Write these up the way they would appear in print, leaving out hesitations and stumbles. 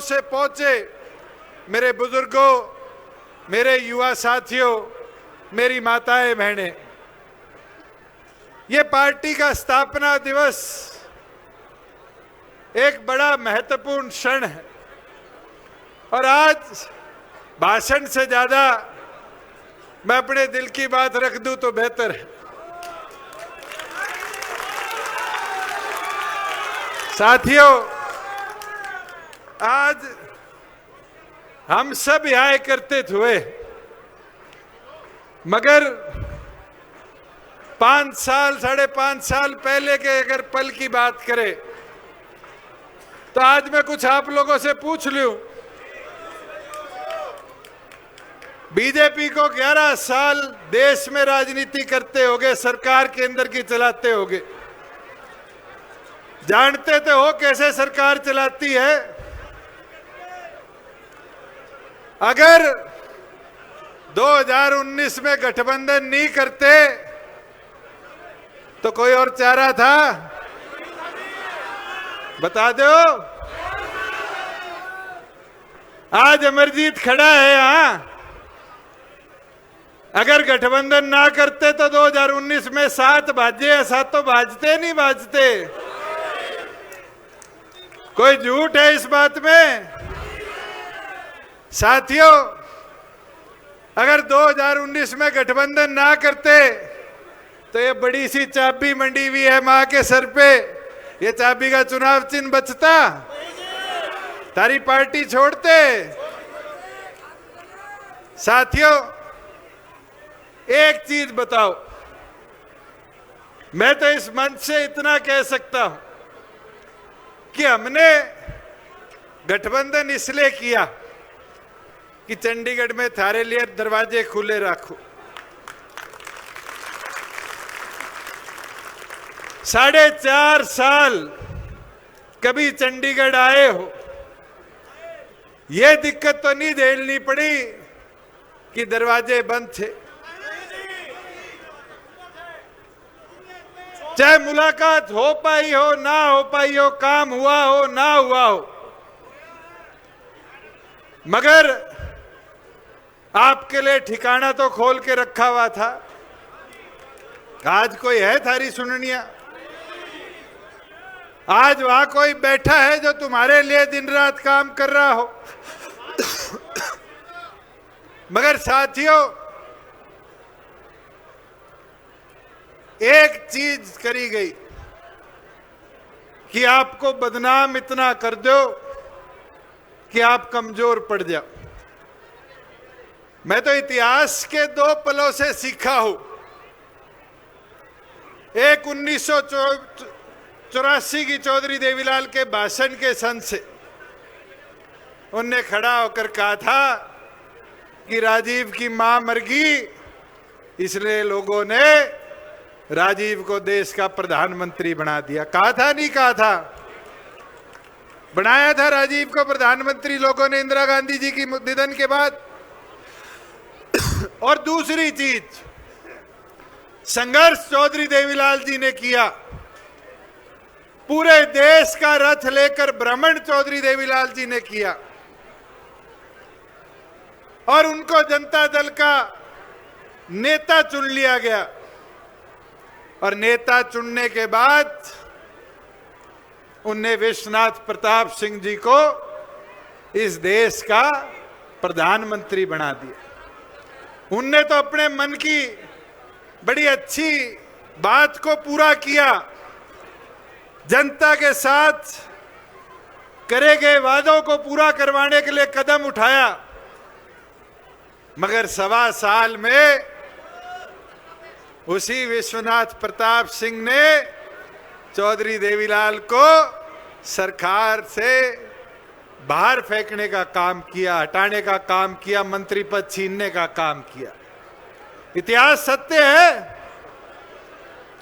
से पहुंचे मेरे बुजुर्गों, मेरे युवा साथियों, मेरी माताएं बहनें, ये पार्टी का स्थापना दिवस एक बड़ा महत्वपूर्ण क्षण है और आज भाषण से ज्यादा मैं अपने दिल की बात रख दूं तो बेहतर है। साथियों, आज हम सब यहाँ एकत्रित हुए, मगर 5 साल 5.5 साल पहले के अगर पल की बात करें तो आज मैं कुछ आप लोगों से पूछ लूं। बीजेपी को 11 साल देश में राजनीति करते होगे, सरकार केंद्र की चलाते होगे, जानते तो हो कैसे सरकार चलाती है। अगर 2019 में गठबंधन नहीं करते तो कोई और चारा था? बता दो। आज अमरजीत खड़ा है यहां, अगर गठबंधन ना करते तो 2019 में 7 बाजे या 7 बाजते नहीं बाजते? कोई झूठ है इस बात में? साथियों, अगर 2019 में गठबंधन ना करते तो ये बड़ी सी चाबी मंडी हुई है मां के सर पे, ये चाबी का चुनाव चिन्ह बचता? तारी पार्टी छोड़ते? साथियों, एक चीज बताओ, मैं तो इस मंच से इतना कह सकता हूं कि हमने गठबंधन इसलिए किया कि चंडीगढ़ में थारे लिए दरवाजे खुले रखो। 4.5 साल कभी चंडीगढ़ आए हो, यह दिक्कत तो नहीं झेलनी पड़ी कि दरवाजे बंद थे। चाहे मुलाकात हो पाई हो ना हो पाई हो, काम हुआ हो ना हुआ हो, मगर आपके लिए ठिकाना तो खोल के रखा हुआ था। आज कोई है थारी सुननिया? आज वहां कोई बैठा है जो तुम्हारे लिए दिन रात काम कर रहा हो? मगर साथियों, एक चीज करी गई कि आपको बदनाम इतना कर दो कि आप कमजोर पड़ जाओ। मैं तो इतिहास के 2 पलों से सीखा हूं। एक 1984 की चौधरी देवीलाल के भाषण के सन से उनने खड़ा होकर कहा था कि राजीव की मां मर गई, इसलिए लोगों ने राजीव को देश का प्रधानमंत्री बना दिया। कहा था नहीं कहा था? बनाया था राजीव को प्रधानमंत्री लोगों ने इंदिरा गांधी जी की निधन के बाद। और दूसरी चीज, संघर्ष चौधरी देवीलाल जी ने किया। पूरे देश का रथ लेकर भ्रमण चौधरी देवीलाल जी ने किया और उनको जनता दल का नेता चुन लिया गया। और नेता चुनने के बाद उनने विश्वनाथ प्रताप सिंह जी को इस देश का प्रधानमंत्री बना दिया। उनने तो अपने मन की बड़ी अच्छी बात को पूरा किया, जनता के साथ करे गए वादों को पूरा करवाने के लिए कदम उठाया। मगर 1.25 साल में उसी विश्वनाथ प्रताप सिंह ने चौधरी देवीलाल को सरकार से बाहर फेंकने का काम किया, हटाने का काम किया, मंत्री पद छीनने का काम किया। इतिहास सत्य है।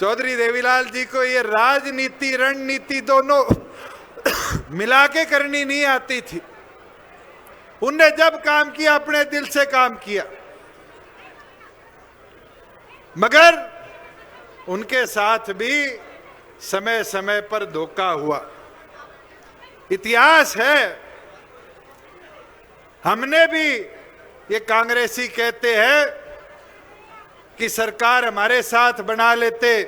चौधरी देवीलाल जी को ये राजनीति रणनीति दोनों मिला के करनी नहीं आती थी। उनने जब काम किया अपने दिल से काम किया। मगर उनके साथ भी समय समय पर धोखा हुआ। इतिहास है हमने भी, ये कांग्रेसी कहते हैं कि सरकार हमारे साथ बना लेते।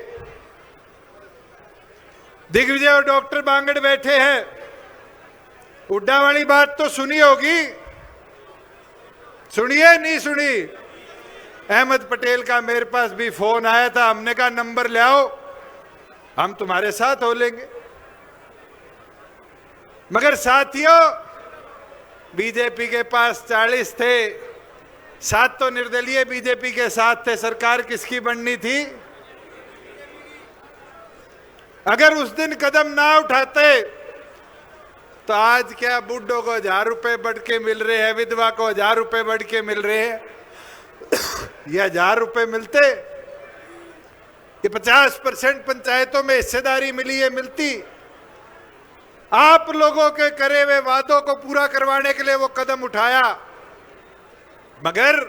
दिग्विजय और डॉक्टर बांगड़ बैठे हैं, हुड्डा वाली बात तो सुनी होगी, सुनिए नहीं सुनी? अहमद पटेल का मेरे पास भी फोन आया था, हमने कहा नंबर ले आओ, हम तुम्हारे साथ हो लेंगे। मगर साथियों, बीजेपी के पास 40 थे, 7 तो निर्दलीय बीजेपी के साथ थे, सरकार किसकी बननी थी? अगर उस दिन कदम ना उठाते तो आज क्या बुड्ढों को 1000 रुपए बढ़ के मिल रहे हैं, विधवा को 1000 रुपए बढ़ के मिल रहे हैं, ये 1000 रुपए मिलते, ये 50% पंचायतों में हिस्सेदारी मिली है, मिलती। आप लोगों के करे हुए वादों को पूरा करवाने के लिए वो कदम उठाया, मगर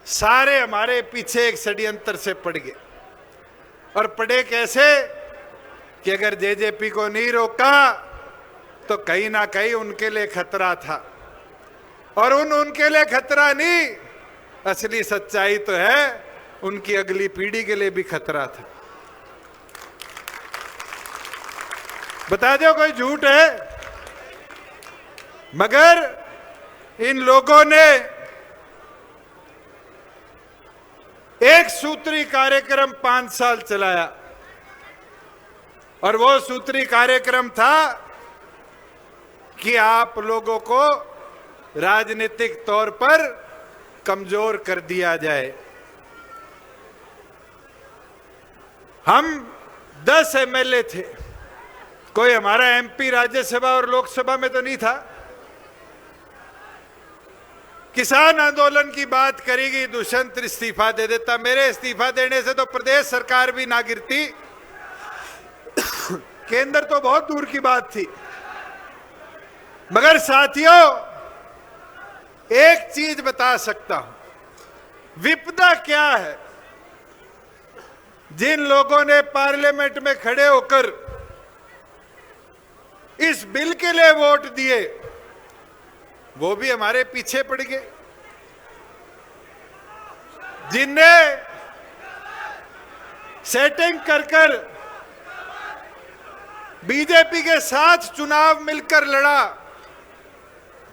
सारे हमारे पीछे एक षड्यंत्र से पड़ गए। और पड़े कैसे कि अगर जेजेपी को नहीं रोका तो कहीं ना कहीं उनके लिए खतरा था, और उनके लिए खतरा नहीं, असली सच्चाई तो है उनकी अगली पीढ़ी के लिए भी खतरा था। बता दो कोई झूठ है? मगर इन लोगों ने एक सूत्री कार्यक्रम 5 साल चलाया, और वो सूत्री कार्यक्रम था कि आप लोगों को राजनीतिक तौर पर कमजोर कर दिया जाए। हम 10 एमएलए थे, कोई हमारा एमपी राज्यसभा और लोकसभा में तो नहीं था। किसान आंदोलन की बात करेगी, दुष्यंत इस्तीफा दे देता, मेरे इस्तीफा देने से तो प्रदेश सरकार भी ना गिरती, केंद्र तो बहुत दूर की बात थी। मगर साथियों, एक चीज बता सकता हूं, विपदा क्या है। जिन लोगों ने पार्लियामेंट में खड़े होकर इस बिल के लिए वोट दिए, वो भी हमारे पीछे पड़ गए। जिनने सेटिंग कर बीजेपी के साथ चुनाव मिलकर लड़ा,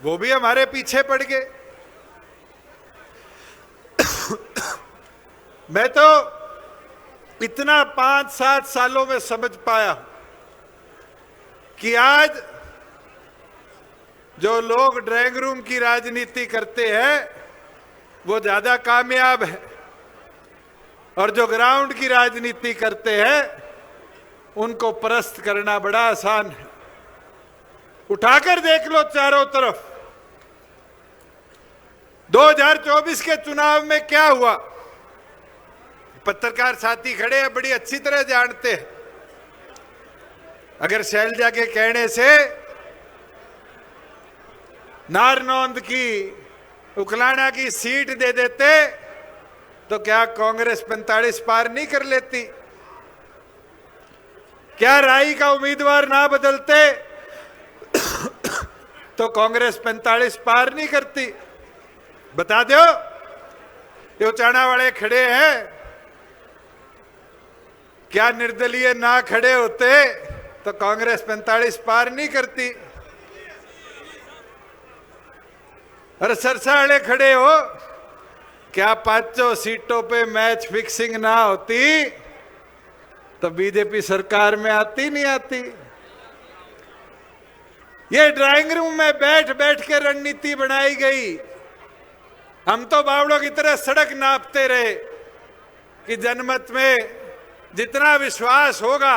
वो भी हमारे पीछे पड़ गए। मैं तो इतना 5-7 सालों में समझ पाया कि आज जो लोग ड्राइंग रूम की राजनीति करते हैं वो ज्यादा कामयाब है, और जो ग्राउंड की राजनीति करते हैं उनको परस्त करना बड़ा आसान है। उठाकर देख लो चारों तरफ, 2024 के चुनाव में क्या हुआ। पत्रकार साथी खड़े हैं, बड़ी अच्छी तरह जानते हैं। अगर शैलजा के कहने से नारनौंद की, उकलाना की सीट दे देते तो क्या कांग्रेस 45 पार नहीं कर लेती? क्या राई का उम्मीदवार ना बदलते तो कांग्रेस 45 पार नहीं करती? बता दो। ये उचाना वाले खड़े हैं, क्या निर्दलीय ना खड़े होते तो कांग्रेस 45 पार नहीं करती? अरे सरसा वाले खड़े हो, क्या 5 सीटों पे मैच फिक्सिंग ना होती तो बीजेपी सरकार में आती नहीं आती? ये ड्राइंग रूम में बैठ बैठ के रणनीति बनाई गई। हम तो बावड़ों की तरह सड़क नापते रहे कि जनमत में जितना विश्वास होगा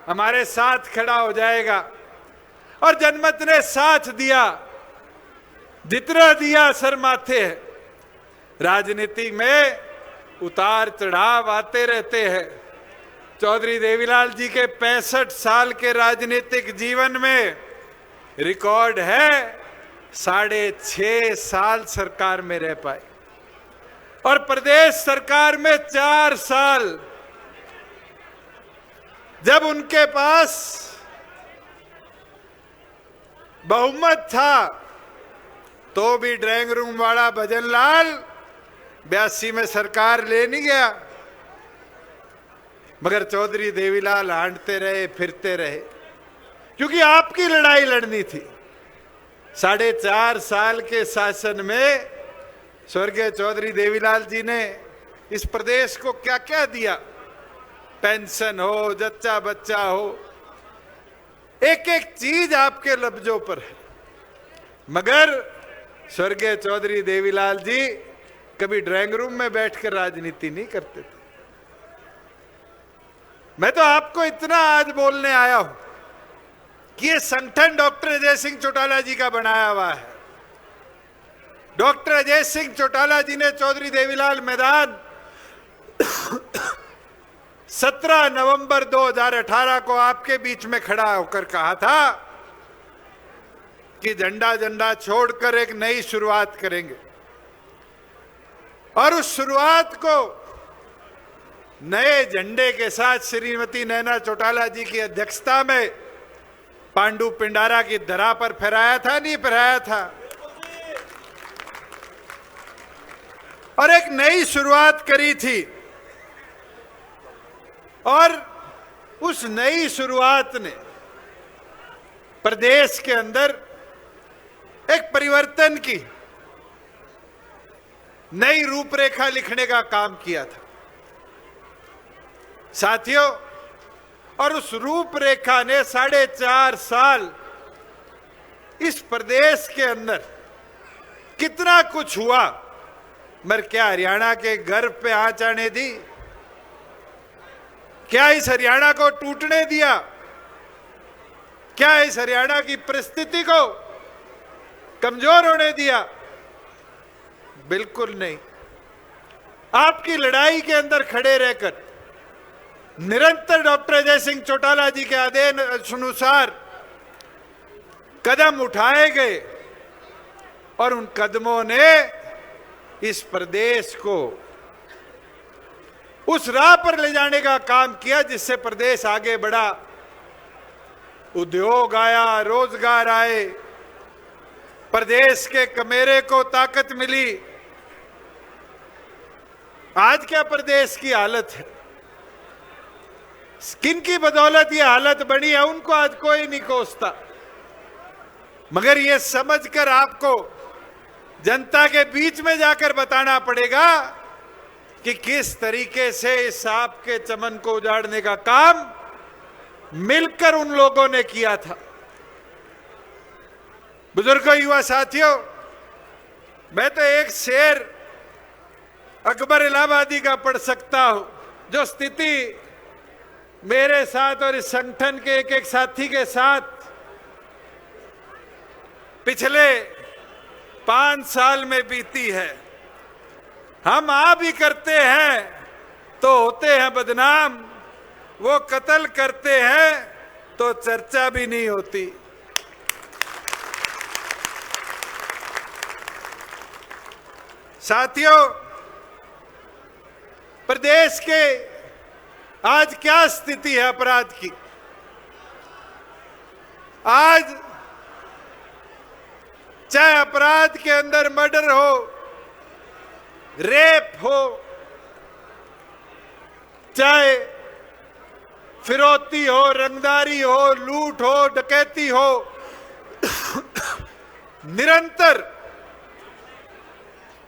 हमारे साथ खड़ा हो जाएगा, और जनमत ने साथ दिया, जितना दिया सर माथे है। राजनीति में उतार चढ़ाव आते रहते हैं। चौधरी देवीलाल जी के 65 साल के राजनीतिक जीवन में रिकॉर्ड है 6.5 साल सरकार में रह पाए, और प्रदेश सरकार में 4 साल। जब उनके पास बहुमत था तो भी ड्राइंग रूम वाला भजनलाल 82 में सरकार ले नहीं गया, मगर चौधरी देवीलाल हांटते रहे, फिरते रहे, क्योंकि आपकी लड़ाई लड़नी थी। 4.5 साल के शासन में स्वर्गीय चौधरी देवीलाल जी ने इस प्रदेश को क्या क्या दिया, पेंशन हो, जच्चा बच्चा हो, एक एक चीज आपके लफ्जों पर है। मगर स्वर्गीय चौधरी देवीलाल जी कभी ड्राइंग रूम में बैठकर राजनीति नहीं करते थे। मैं तो आपको इतना आज बोलने आया हूं कि ये संगठन डॉक्टर अजय सिंह चौटाला जी का बनाया हुआ है। डॉक्टर अजय सिंह चौटाला जी ने चौधरी देवीलाल मैदान 17 नवंबर 2018 को आपके बीच में खड़ा होकर कहा था कि झंडा झंडा छोड़कर एक नई शुरुआत करेंगे, और उस शुरुआत को नए झंडे के साथ श्रीमती नैना चौटाला जी की अध्यक्षता में पांडु पिंडारा की धरा पर फहराया था, नहीं फहराया था, और एक नई शुरुआत करी थी। और उस नई शुरुआत ने प्रदेश के अंदर एक परिवर्तन की नई रूपरेखा लिखने का काम किया था साथियों। और उस रूपरेखा ने 4.5 साल इस प्रदेश के अंदर कितना कुछ हुआ, मगर क्या हरियाणा के गर्व पे आंच आने दी? क्या इस हरियाणा को टूटने दिया? क्या इस हरियाणा की परिस्थिति को कमजोर होने दिया? बिल्कुल नहीं। आपकी लड़ाई के अंदर खड़े रहकर निरंतर डॉक्टर अजय सिंह चौटाला जी के आदेश अनुसार कदम उठाए गए, और उन कदमों ने इस प्रदेश को उस राह पर ले जाने का काम किया जिससे प्रदेश आगे बढ़ा, उद्योग आया, रोजगार आए, प्रदेश के कमेरे को ताकत मिली। आज क्या प्रदेश की हालत है, किन की बदौलत ये हालत बनी है, उनको आज कोई नहीं कोसता। मगर ये समझकर आपको जनता के बीच में जाकर बताना पड़ेगा कि किस तरीके से इस सांप के चमन को उजाड़ने का काम मिलकर उन लोगों ने किया था। बुजुर्गों, युवा साथियों, मैं तो एक शेर अकबर इलाहाबादी का पढ़ सकता हूं, जो स्थिति मेरे साथ और इस संगठन के एक एक साथी के साथ पिछले 5 साल में बीती है। हम आ भी करते हैं तो होते हैं बदनाम, वो कत्ल करते हैं तो चर्चा भी नहीं होती। साथियों, प्रदेश के आज क्या स्थिति है अपराध की? आज चाहे अपराध के अंदर मर्डर हो, रेप हो, चाहे फिरौती हो, रंगदारी हो, लूट हो, डकैती हो, निरंतर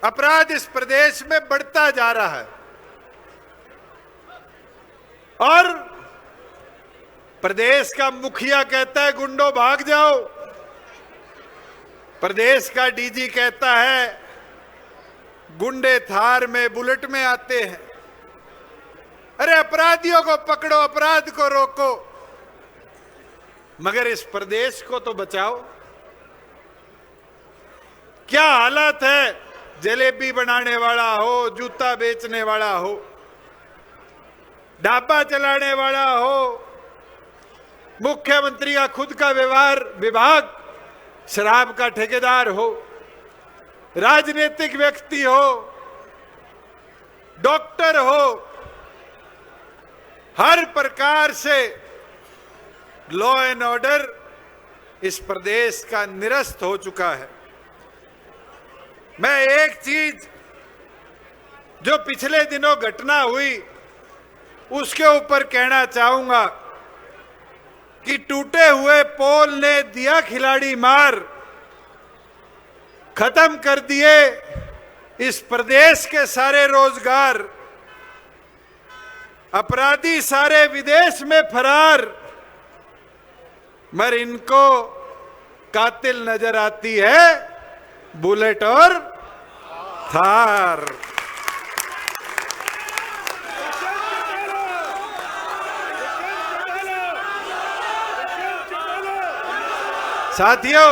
अपराध इस प्रदेश में बढ़ता जा रहा है। और प्रदेश का मुखिया कहता है गुंडों भाग जाओ, प्रदेश का डीजी कहता है गुंडे थार में, बुलेट में आते हैं। अरे अपराधियों को पकड़ो, अपराध को रोको, मगर इस प्रदेश को तो बचाओ। क्या हालत है, जलेबी बनाने वाला हो, जूता बेचने वाला हो, ढाबा चलाने वाला हो, मुख्यमंत्री का खुद का व्यवहार विभाग शराब का ठेकेदार हो, राजनीतिक व्यक्ति हो, डॉक्टर हो, हर प्रकार से लॉ एंड ऑर्डर इस प्रदेश का निरस्त हो चुका है। मैं एक चीज जो पिछले दिनों घटना हुई उसके ऊपर कहना चाहूंगा कि टूटे हुए पोल ने दिया खिलाड़ी मार, खत्म कर दिए इस प्रदेश के सारे रोजगार, अपराधी सारे विदेश में फरार, मगर इनको कातिल नजर आती है बुलेट और थार। साथियों,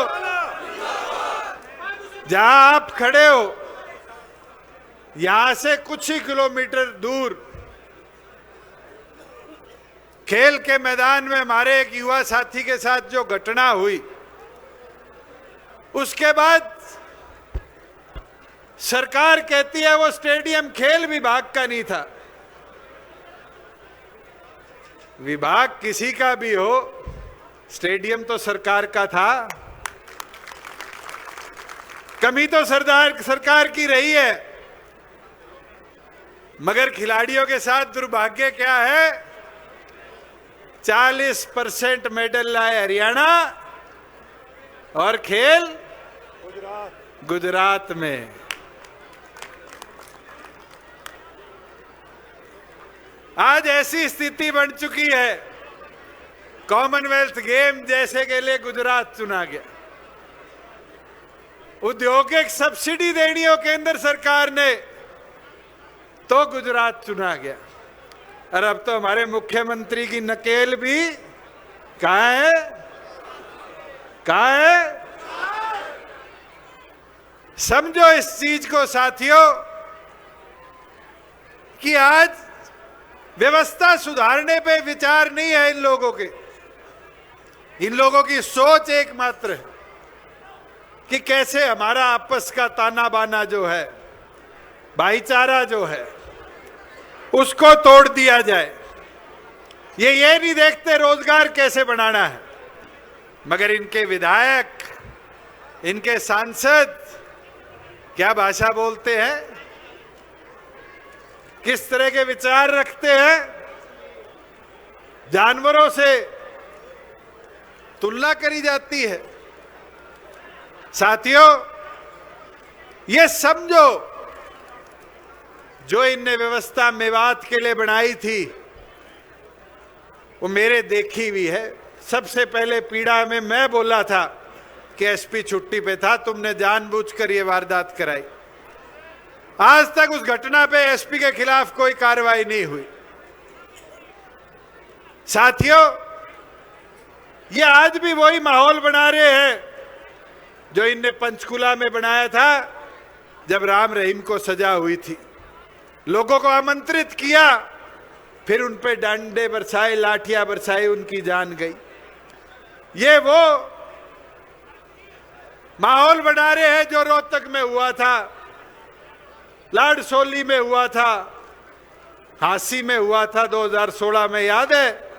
जहां आप खड़े हो यहां से कुछ ही किलोमीटर दूर खेल के मैदान में हमारे एक युवा साथी के साथ जो घटना हुई, उसके बाद सरकार कहती है वो स्टेडियम खेल विभाग का नहीं था। विभाग किसी का भी हो, स्टेडियम तो सरकार का था। कमी तो सरकार की रही है, मगर खिलाड़ियों के साथ दुर्भाग्य क्या है, 40% मेडल लाए हरियाणा और खेल गुजरात में। आज ऐसी स्थिति बन चुकी है, कॉमनवेल्थ गेम जैसे के लिए गुजरात चुना गया। औद्योगिक सब्सिडी देनी हो केंद्र सरकार ने तो गुजरात चुना गया। और अब तो हमारे मुख्यमंत्री की नकेल भी कहां है, कहां है? समझो इस चीज को साथियों कि आज व्यवस्था सुधारने पे विचार नहीं है इन लोगों के। इन लोगों की सोच एकमात्र है कि कैसे हमारा आपस का ताना बाना जो है, भाईचारा जो है, उसको तोड़ दिया जाए। ये नहीं देखते रोजगार कैसे बनाना है। मगर इनके विधायक, इनके सांसद क्या भाषा बोलते हैं, किस तरह के विचार रखते हैं, जानवरों से तुलना करी जाती है। साथियों, ये समझो जो इनने व्यवस्था मेवात के लिए बनाई थी वो मेरे देखी हुई है। सबसे पहले पीड़ा में मैं बोला था कि एसपी छुट्टी पे था, तुमने जानबूझकर ये वारदात कराई। आज तक उस घटना पे एसपी के खिलाफ कोई कार्रवाई नहीं हुई। साथियों, ये आज भी वही माहौल बना रहे हैं जो इनने पंचकुला में बनाया था जब राम रहीम को सजा हुई थी। लोगों को आमंत्रित किया, फिर उन पे डंडे बरसाए, लाठियां बरसाई, उनकी जान गई। ये वो माहौल बना रहे हैं जो रोहतक में हुआ था, लाडसोली में हुआ था, हांसी में हुआ था 2016 में, याद है,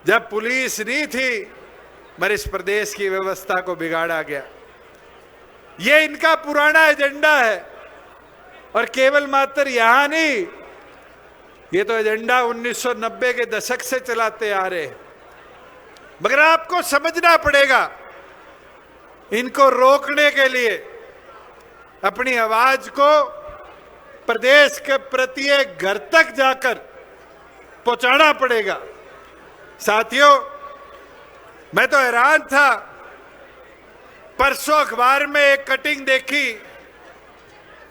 जब पुलिस नहीं थी मगर इस प्रदेश की व्यवस्था को बिगाड़ा गया। ये इनका पुराना एजेंडा है और केवल मात्र यहां नहीं, ये तो एजेंडा 1990 के दशक से चलाते आ रहे हैं। मगर आपको समझना पड़ेगा, इनको रोकने के लिए अपनी आवाज को प्रदेश के प्रत्येक घर तक जाकर पहुंचाना पड़ेगा। साथियों, मैं तो हैरान था, परसों अखबार में एक कटिंग देखी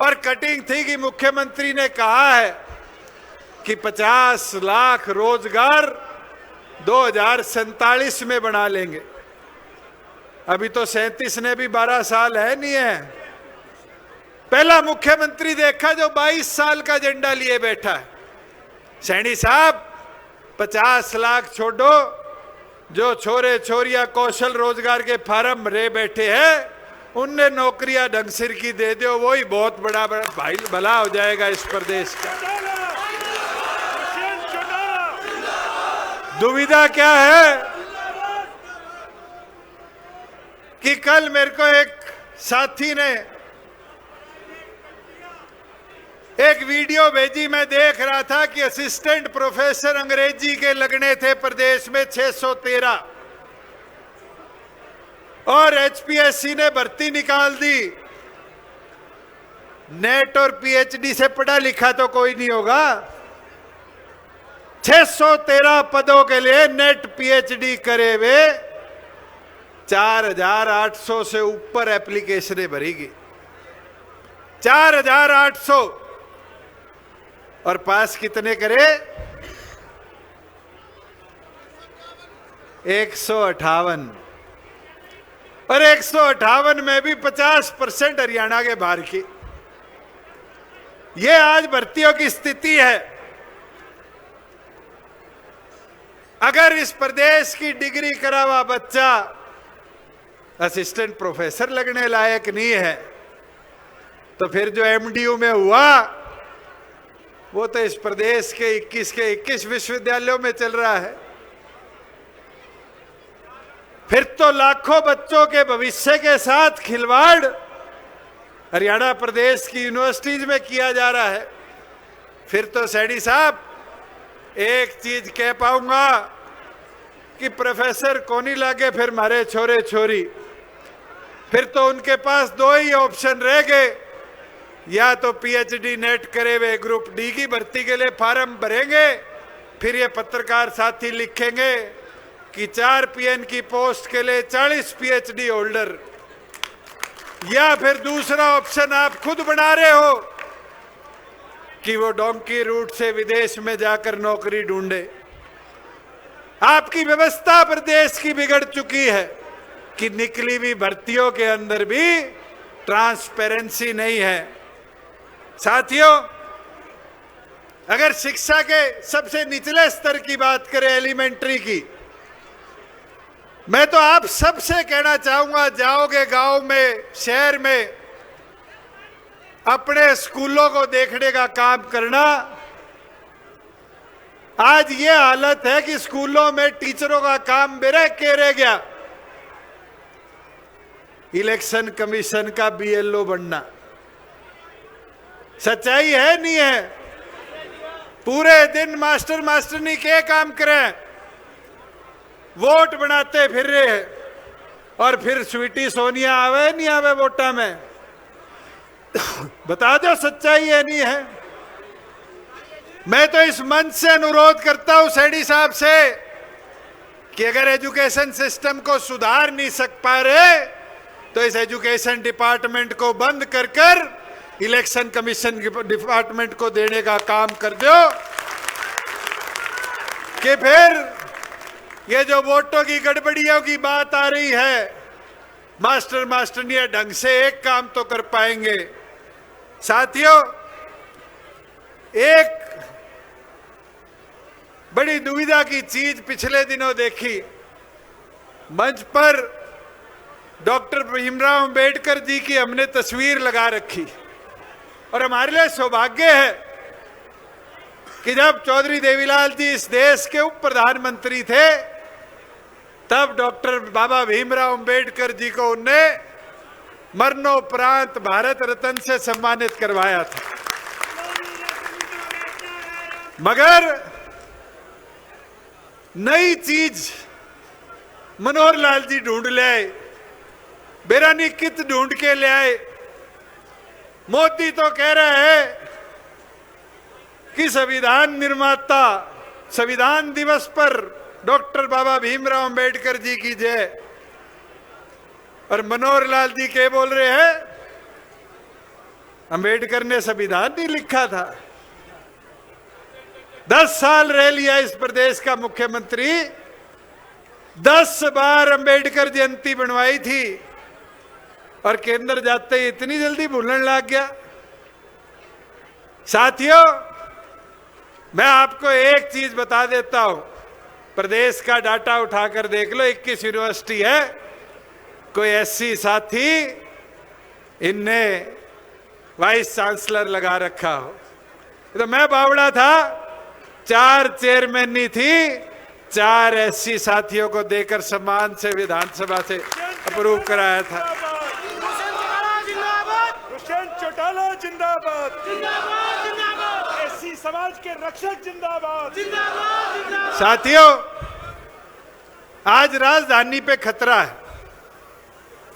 और कटिंग थी कि मुख्यमंत्री ने कहा है कि 50 लाख रोजगार 2047 में बना लेंगे। अभी तो 37 ने भी 12 साल है नहीं है। पहला मुख्यमंत्री देखा जो 22 साल का एजेंडा लिए बैठा है। सैनी साहब, 50 लाख छोड़ो, जो छोरे छोरियां कौशल रोजगार के फार्म रे बैठे हैं उनने नौकरियां ढंग सिर की दे दो, वही बहुत बड़ा भाई भला हो जाएगा इस प्रदेश का। दुविधा क्या है कि कल मेरे को एक साथी ने एक वीडियो भेजी, मैं देख रहा था कि असिस्टेंट प्रोफेसर अंग्रेजी के लगने थे प्रदेश में 613 और एचपीएससी ने भर्ती निकाल दी। नेट और पीएचडी से पढ़ा लिखा तो कोई नहीं होगा। 613 पदों के लिए नेट पीएचडी करे हुए 4800 से ऊपर एप्लीकेशनें भरीगी। 4800 और पास कितने करे? 158 और 158 में भी 50% हरियाणा के बाहर की। ये आज भर्तियों की स्थिति है। अगर इस प्रदेश की डिग्री करा हुआ बच्चा असिस्टेंट प्रोफेसर लगने लायक नहीं है तो फिर जो एमडीयू में हुआ वो तो इस प्रदेश के 21 विश्वविद्यालयों में चल रहा है। फिर तो लाखों बच्चों के भविष्य के साथ खिलवाड़ हरियाणा प्रदेश की यूनिवर्सिटीज में किया जा रहा है। फिर तो सैनी साहब एक चीज कह पाऊंगा कि प्रोफेसर को नहीं लागे फिर मारे छोरे छोरी। फिर तो उनके पास दो ही ऑप्शन रह गए, या तो पीएचडी नेट करे हुए ग्रुप डी की भर्ती के लिए फार्म भरेंगे, फिर ये पत्रकार साथी लिखेंगे कि 4 पीएन की पोस्ट के लिए 40 पीएचडी होल्डर, या फिर दूसरा ऑप्शन आप खुद बना रहे हो कि वो डोंकी रूट से विदेश में जाकर नौकरी ढूंढे। आपकी व्यवस्था प्रदेश की बिगड़ चुकी है कि निकली हुई भर्तियों के अंदर भी ट्रांसपेरेंसी नहीं है। साथियों, अगर शिक्षा के सबसे निचले स्तर की बात करें, एलिमेंट्री की, मैं तो आप सबसे कहना चाहूंगा, जाओगे गांव में, शहर में, अपने स्कूलों को देखने का काम करना। आज ये हालत है कि स्कूलों में टीचरों का काम बेरह के रह गया। इलेक्शन कमीशन का बीएलओ बनना सच्चाई है नहीं है? पूरे दिन मास्टर मास्टरनी के काम करें, वोट बनाते फिर रहे हैं, और फिर स्वीटी सोनिया आवे नहीं आवे वोटा में? बता दो सच्चाई है नहीं है? मैं तो इस मंच से अनुरोध करता हूं सैनी साहब से कि अगर एजुकेशन सिस्टम को सुधार नहीं पा रहे तो इस एजुकेशन डिपार्टमेंट को बंद कर इलेक्शन कमीशन डिपार्टमेंट को देने का काम कर दो, कि फिर ये जो वोटों की गड़बड़ियों की बात आ रही है, मास्टर मास्टरनियां ढंग से एक काम तो कर पाएंगे। साथियों, एक बड़ी दुविधा की चीज पिछले दिनों देखी। मंच पर डॉक्टर भीमराव अंबेडकर जी की हमने तस्वीर लगा रखी, और हमारे लिए सौभाग्य है कि जब चौधरी देवीलाल जी इस देश के उप प्रधानमंत्री थे तब डॉक्टर बाबा भीमराव अंबेडकर जी को उनने मरणोपरांत भारत रत्न से सम्मानित करवाया था। मगर नई चीज मनोहर लाल जी ढूंढ ले आए, बेरानी कित ढूंढ के ले आए। मोदी तो कह रहे हैं कि संविधान निर्माता संविधान दिवस पर डॉक्टर बाबा भीमराव अंबेडकर जी की जय, और मनोहर लाल जी के बोल रहे हैं अंबेडकर ने संविधान नहीं लिखा था। 10 साल रह लिया इस प्रदेश का मुख्यमंत्री, 10 बार अंबेडकर जयंती बनवाई थी, और केंद्र जाते ही इतनी जल्दी भूलने लग गया। साथियों, मैं आपको एक चीज बता देता हूं, प्रदेश का डाटा उठाकर देख लो, 21 यूनिवर्सिटी है, कोई ऐसी साथी इनने वाइस चांसलर लगा रखा हो। तो मैं बावड़ा था, 4 चेयरमैन थी, 4 ऐसी साथियों को देकर सम्मान से विधानसभा से अप्रूव कराया था। चौटाला जिंदाबाद। समाज के रक्षक जिंदाबाद। साथियों, आज राजधानी पे खतरा है।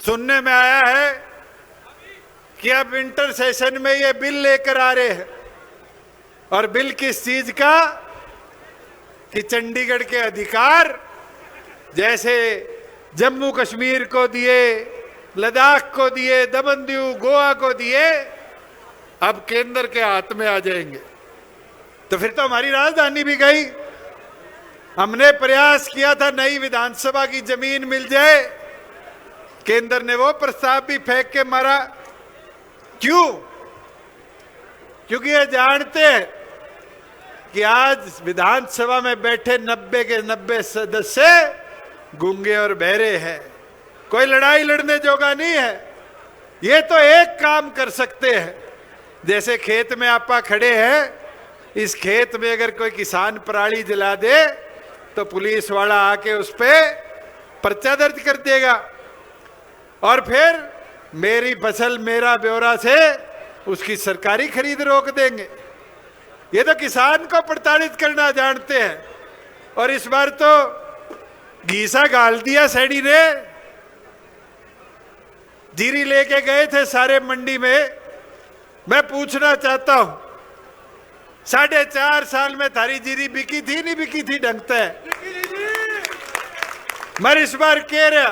सुनने में आया है कि अब विंटर सेशन में ये बिल लेकर आ रहे हैं। और बिल किस चीज का? कि चंडीगढ़ के अधिकार जैसे जम्मू कश्मीर को दिए, लद्दाख को दिए, दमन दीव, गोवा को दिए, अब केंद्र के हाथ में आ जाएंगे। तो फिर तो हमारी राजधानी भी गई। हमने प्रयास किया था नई विधानसभा की जमीन मिल जाए, केंद्र ने वो प्रस्ताव भी फेंक के मारा। क्यों? क्योंकि ये जानते हैं कि आज विधानसभा में बैठे 90 के 90 सदस्य गूंगे और बहरे हैं, कोई लड़ाई लड़ने जोगा नहीं है। ये तो एक काम कर सकते हैं, जैसे खेत में आपा खड़े हैं, इस खेत में अगर कोई किसान पराली जला दे तो पुलिस वाला आके उस पे पर्चा दर्ज कर देगा और फिर मेरी फसल मेरा ब्यौरा से उसकी सरकारी खरीद रोक देंगे। ये तो किसान को प्रताड़ित करना जानते हैं। और इस बार तो घीसा गाल दिया सैनी ने। जीरी लेके गए थे सारे मंडी में। मैं पूछना चाहता हूं, 4.5 साल में थारी जीरी बिकी थी नहीं बिकी थी? ढंगता है मर इस बार कह रहा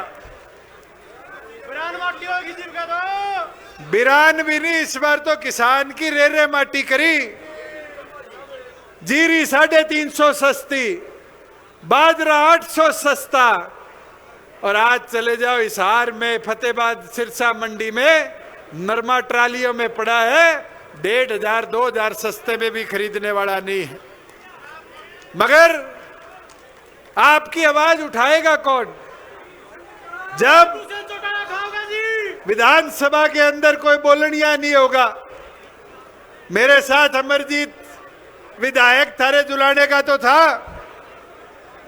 बिरान भी नहीं, इस बार तो किसान की रेरे माटी करी। जीरी 350 सस्ती, बाजरा 800 सस्ता। और आज चले जाओ हिसार में, फतेहाबाद सिरसा मंडी में नरमा ट्रालियों में पड़ा है, 1500 2000 सस्ते में भी खरीदने वाला नहीं है। मगर आपकी आवाज उठाएगा कौन? जब विधानसभा के अंदर कोई बोलनिया नहीं होगा। मेरे साथ अमरजीत विधायक थारे जुलाने का तो था,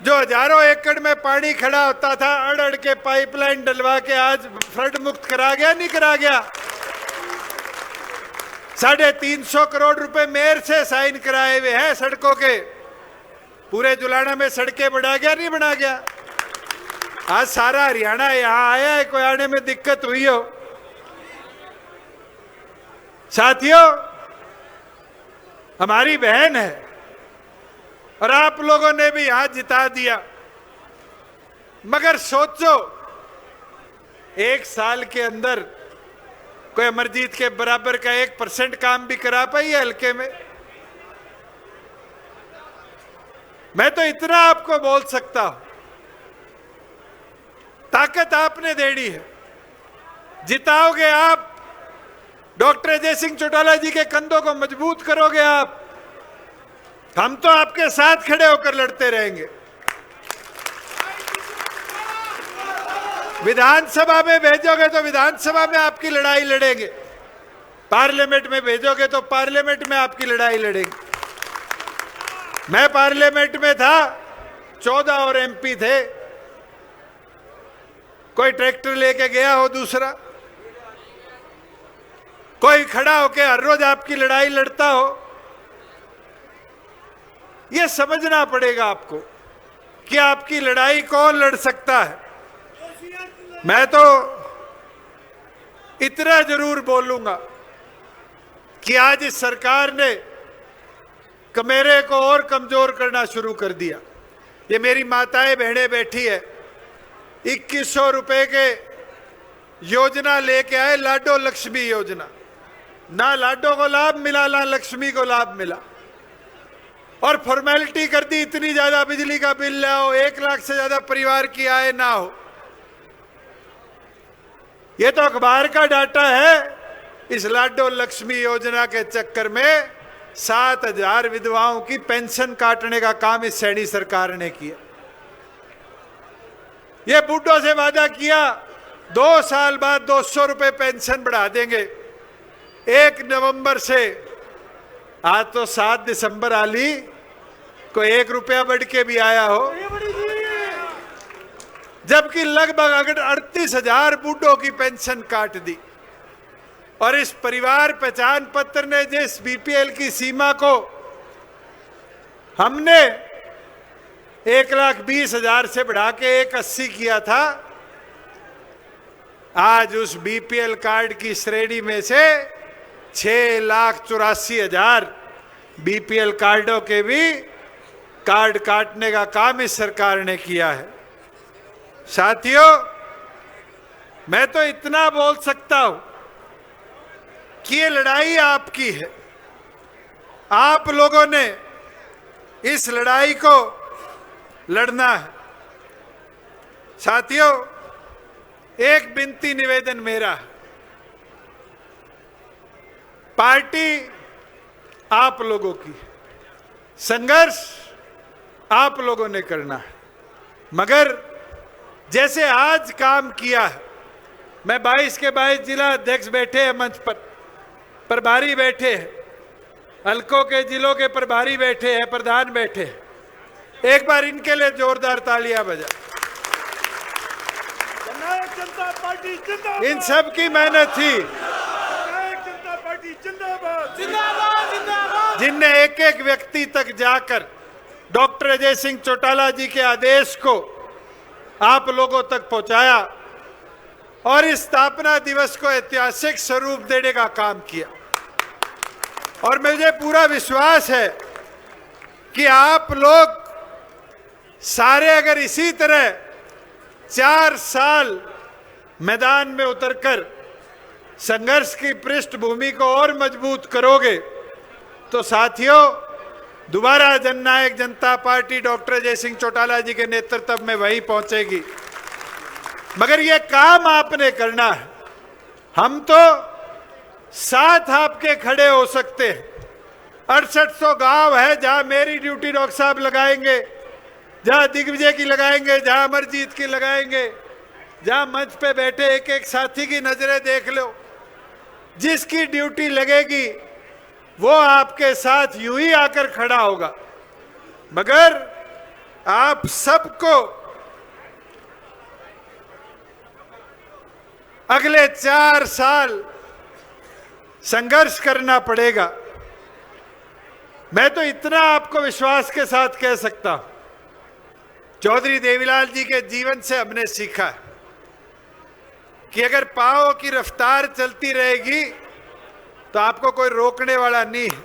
जो हजारों एकड़ में पानी खड़ा होता था, अड़ अड़ के पाइपलाइन डलवा के आज फ्लड मुक्त करा गया नहीं करा गया? 350 करोड़ रुपए मेयर से साइन कराए हुए हैं सड़कों के। पूरे जुलाना में सड़कें बढ़ा गया नहीं बना गया? आज सारा हरियाणा यहां आया है, कोई आने में दिक्कत हुई हो? साथियों, हमारी बहन है और आप लोगों ने भी यहां जिता दिया। मगर सोचो, 1 साल के अंदर कोई अमरजीत के बराबर का 1% काम भी करा पाई है हल्के में? मैं तो इतना आपको बोल सकता हूं, ताकत आपने देनी है। जिताओगे आप, डॉक्टर अजय सिंह चौटाला जी के कंधों को मजबूत करोगे आप, हम तो आपके साथ खड़े होकर लड़ते रहेंगे। विधानसभा में भेजोगे तो विधानसभा में आपकी लड़ाई लड़ेंगे, पार्लियामेंट में भेजोगे तो पार्लियामेंट में आपकी लड़ाई लड़ेंगे। मैं पार्लियामेंट में था, 14 और एमपी थे। कोई ट्रैक्टर लेके गया हो दूसरा, कोई खड़ा होके हर रोज आपकी लड़ाई लड़ता हो। यह समझना पड़ेगा आपको कि आपकी लड़ाई कौन लड़ सकता है। मैं तो इतना जरूर बोलूंगा कि आज इस सरकार ने कमेरे को और कमजोर करना शुरू कर दिया। ये मेरी माताएं बहनें बैठी है, 2100 रुपए के योजना लेके आए, लाडो लक्ष्मी योजना। ना लाडो को लाभ मिला ना लक्ष्मी को लाभ मिला, और फॉर्मेलिटी कर दी, इतनी ज्यादा बिजली का बिल लाओ, 1 लाख से ज्यादा परिवार की आय ना हो। ये तो अखबार का डाटा है। इस लाडो लक्ष्मी योजना के चक्कर में 7000 विधवाओं की पेंशन काटने का काम इस सैनी सरकार ने किया। ये बूढ़ों से वादा किया 2 साल बाद 200 रुपए पेंशन बढ़ा देंगे 1 नवंबर से। आज तो 7 दिसंबर आली, कोई 1 रुपया बढ़ के भी आया हो, जबकि लगभग 38,000 बूढ़ों की पेंशन काट दी। और इस परिवार पहचान पत्र ने जिस बीपीएल की सीमा को हमने 1,20,000 से बढ़ा के 1,80,000 किया था। आज उस बीपीएल कार्ड की श्रेणी में से 6,84,000 बीपीएल कार्डों के भी कार्ड काटने का काम इस सरकार ने किया है। साथियों, मैं तो इतना बोल सकता हूं कि ये लड़ाई आपकी है। आप लोगों ने इस लड़ाई को लड़ना है। साथियों, एक विनती निवेदन मेरा है। पार्टी आप लोगों की, संघर्ष आप लोगों ने करना है, मगर जैसे आज काम किया है, मैं 22 के 22 जिला अध्यक्ष बैठे हैं मंच पर, प्रभारी बैठे हैं, हल्कों के जिलों के प्रभारी बैठे हैं, प्रधान बैठे हैं। एक बार इनके लिए जोरदार तालियां बजा। जननायक जनता पार्टी जिंदाबाद। इन सब की मेहनत थी, जननायक जनता पार्टी जिंदाबाद। जिंदाबाद जिंदाबाद। जिनने एक एक व्यक्ति तक जाकर डॉक्टर अजय सिंह चौटाला जी के आदेश को आप लोगों तक पहुंचाया और इस स्थापना दिवस को ऐतिहासिक स्वरूप देने का काम किया। और मुझे पूरा विश्वास है कि आप लोग सारे अगर इसी तरह 4 साल मैदान में उतरकर संघर्ष की पृष्ठभूमि को और मजबूत करोगे तो साथियों, दोबारा जननायक जनता पार्टी डॉक्टर अजय सिंह चौटाला जी के नेतृत्व में वहीं पहुंचेगी। मगर यह काम आपने करना है। हम तो साथ आपके खड़े हो सकते हैं। 6800 गांव है जहां मेरी ड्यूटी डॉक्टर साहब लगाएंगे, जहां दिग्विजय की लगाएंगे, जहां अमरजीत की लगाएंगे, जहां मंच पे बैठे एक एक साथी की नजरें देख लो। जिसकी ड्यूटी लगेगी वो आपके साथ यूं ही आकर खड़ा होगा। मगर आप सबको अगले 4 साल संघर्ष करना पड़ेगा। मैं तो इतना आपको विश्वास के साथ कह सकता हूं, चौधरी देवीलाल जी के जीवन से हमने सीखा है कि अगर पांव की रफ्तार चलती रहेगी तो आपको कोई रोकने वाला नहीं है।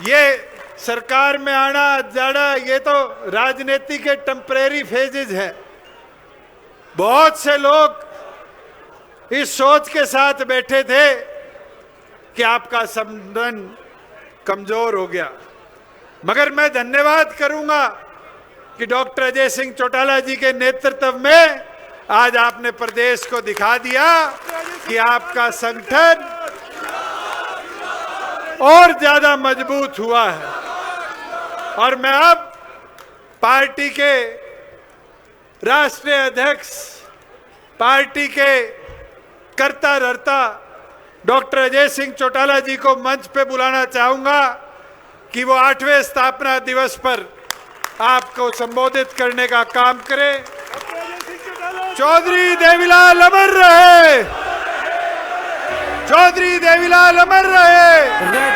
ये सरकार में आना जाना ये तो राजनीति के टेम्परेरी फेजेज है। बहुत से लोग इस सोच के साथ बैठे थे कि आपका संबंध कमजोर हो गया, मगर मैं धन्यवाद करूंगा कि डॉक्टर अजय सिंह चौटाला जी के नेतृत्व में आज आपने प्रदेश को दिखा दिया कि आपका संगठन और ज्यादा मजबूत हुआ है। और मैं अब पार्टी के राष्ट्रीय अध्यक्ष, पार्टी के कर्ता धर्ता डॉक्टर अजय सिंह चौटाला जी को मंच पे बुलाना चाहूंगा कि वो 8वें स्थापना दिवस पर आपको संबोधित करने का काम करें। चौधरी देवीलाल अमर रहे, चौधरी देवीलाल अमर रहे,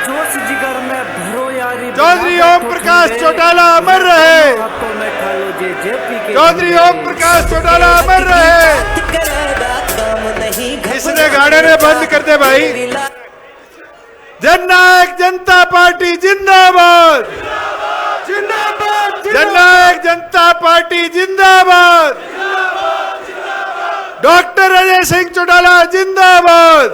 जोश जिगर में भरो यारी, चौधरी ओम प्रकाश चौटाला अमर रहे, चौधरी ओम प्रकाश चौटाला अमर रहे। इसने गाड़े ने बंद कर दे भाई। जननायक जनता पार्टी जिंदाबाद, जननायक जनता पार्टी जिंदाबाद, डॉक्टर अजय सिंह चौटाला जिंदाबाद।